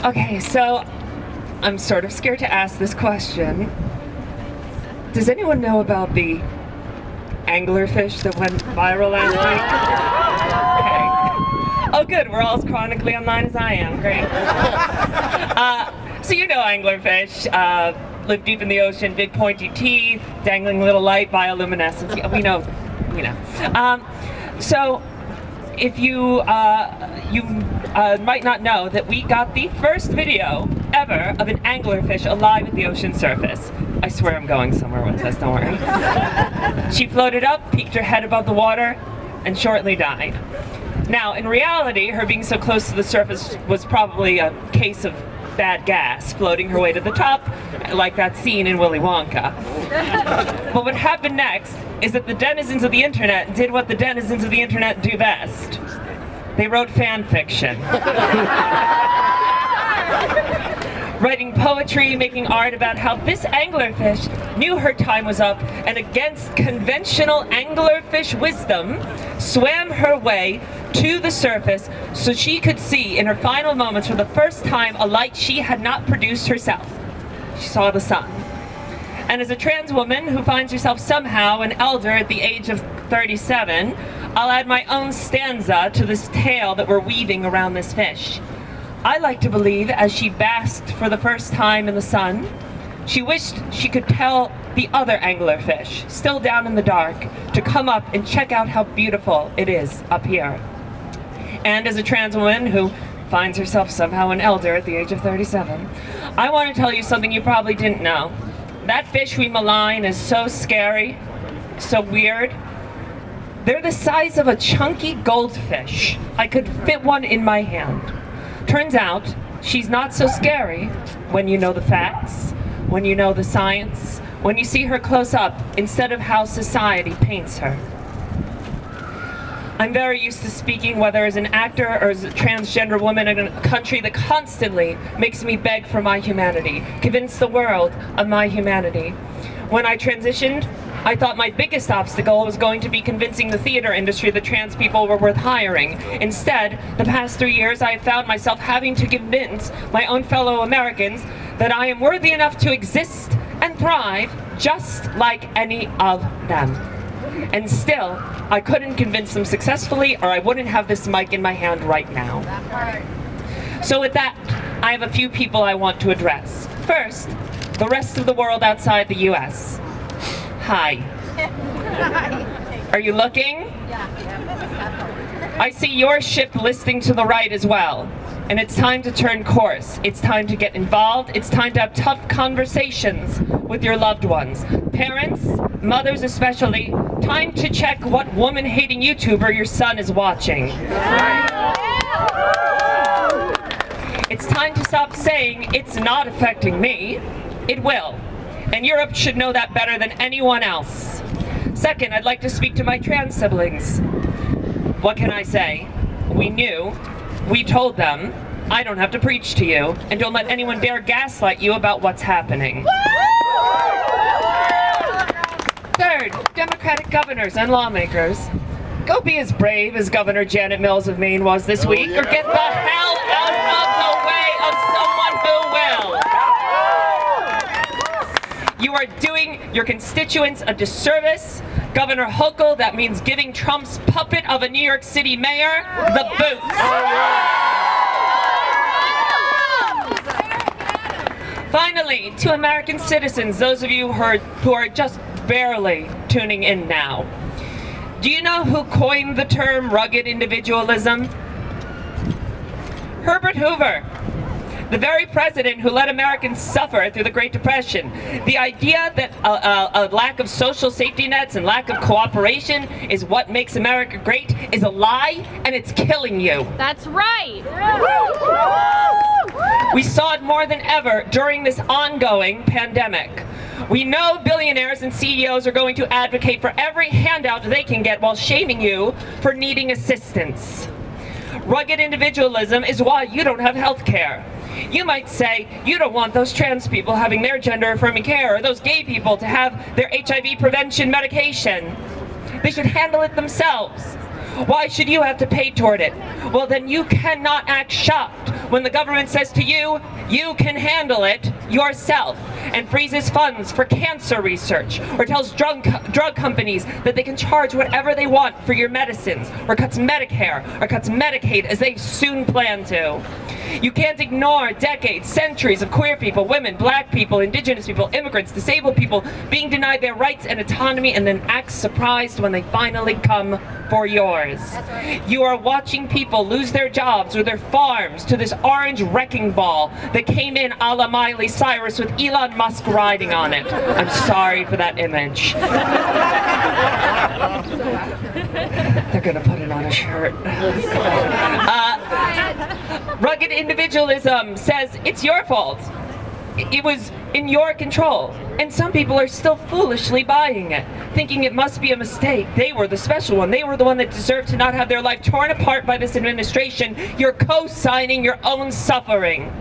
Okay, so I'm sort of scared to ask this question. Does anyone know about the anglerfish that went viral last week? Okay. Oh good, we're all as chronically online as I am. Great. So you know anglerfish. Live deep in the ocean, big pointy teeth, dangling little light, bioluminescence. Yeah, we know. So if you might not know that we got the first video ever of an anglerfish alive at the ocean surface. I swear I'm going somewhere with this, don't worry. She floated up, peeked her head above the water, and shortly died. Now, in reality, her being so close to the surface was probably a case of bad gas floating her way to the top, like that scene in Willy Wonka. But what happened next is that the denizens of the internet did what the denizens of the internet do best. They wrote fan fiction. Writing poetry, making art about how this anglerfish knew her time was up and against conventional anglerfish wisdom swam her way to the surface so she could see in her final moments for the first time a light she had not produced herself. She saw the sun. And as a trans woman who finds herself somehow an elder at the age of 37, I'll add my own stanza to this tale that we're weaving around this fish. I like to believe as she basked for the first time in the sun, she wished she could tell the other anglerfish, still down in the dark, to come up and check out how beautiful it is up here. And as a trans woman who finds herself somehow an elder at the age of 37, I want to tell you something you probably didn't know. That fish we malign is so scary, so weird. They're the size of a chunky goldfish. I could fit one in my hand. Turns out, she's not so scary when you know the facts, when you know the science, when you see her close up instead of how society paints her. I'm very used to speaking, whether as an actor or as a transgender woman in a country that constantly makes me beg for my humanity, convince the world of my humanity. When I transitioned, I thought my biggest obstacle was going to be convincing the theater industry that trans people were worth hiring. Instead, the past 3 years, I have found myself having to convince my own fellow Americans that I am worthy enough to exist and thrive just like any of them. And still, I couldn't convince them successfully, or I wouldn't have this mic in my hand right now. So with that, I have a few people I want to address. First, the rest of the world outside the US. Hi. Are you looking? I see your ship listing to the right as well. And it's time to turn course. It's time to get involved. It's time to have tough conversations with your loved ones. Parents, mothers especially, time to check what woman-hating YouTuber your son is watching. It's time to stop saying, it's not affecting me. It will. And Europe should know that better than anyone else. Second, I'd like to speak to my trans siblings. What can I say? We knew. We told them. I don't have to preach to you. And don't let anyone dare gaslight you about what's happening. Third, Democratic governors and lawmakers. Go be as brave as Governor Janet Mills of Maine was this week, or get the hell out of the way of someone who will. You are doing your constituents a disservice. Governor Hochul, that means giving Trump's puppet of a New York City mayor the boots. Finally, to American citizens, those of you who are just barely tuning in now. Do you know who coined the term rugged individualism? Herbert Hoover. The very president who let Americans suffer through the Great Depression. The idea that a lack of social safety nets and lack of cooperation is what makes America great is a lie, and it's killing you. That's right. We saw it more than ever during this ongoing pandemic. We know billionaires and CEOs are going to advocate for every handout they can get while shaming you for needing assistance. Rugged individualism is why you don't have health care. You might say you don't want those trans people having their gender-affirming care, or those gay people to have their HIV prevention medication. They should handle it themselves. Why should you have to pay toward it? Well, then you cannot act shocked when the government says to you, you can handle it yourself, and freezes funds for cancer research, or tells drug companies that they can charge whatever they want for your medicines, or cuts Medicare, or cuts Medicaid as they soon plan to. You can't ignore decades, centuries of queer people, women, black people, indigenous people, immigrants, disabled people being denied their rights and autonomy, and then act surprised when they finally come for yours. You are watching people lose their jobs or their farms to this orange wrecking ball that came in a la Miley Cyrus with Elon Musk riding on it. I'm sorry for that image. They're gonna put it on a shirt. Rugged individualism says it's your fault. It was in your control. And some people are still foolishly buying it, thinking it must be a mistake. They were the special one. They were the one that deserved to not have their life torn apart by this administration. You're co-signing your own suffering.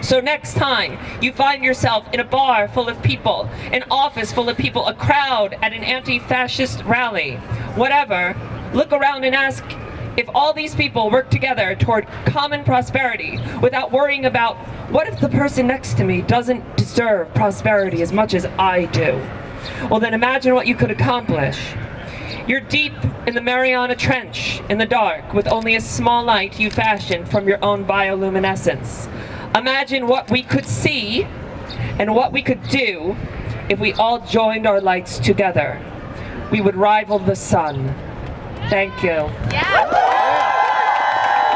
So next time you find yourself in a bar full of people, an office full of people, a crowd at an anti-fascist rally, whatever, look around and ask if all these people work together toward common prosperity without worrying about, what if the person next to me doesn't deserve prosperity as much as I do? Well, then imagine what you could accomplish. You're deep in the Mariana Trench in the dark with only a small light you fashioned from your own bioluminescence. Imagine what we could see and what we could do if we all joined our lights together. We would rival the sun. Thank you. Yeah.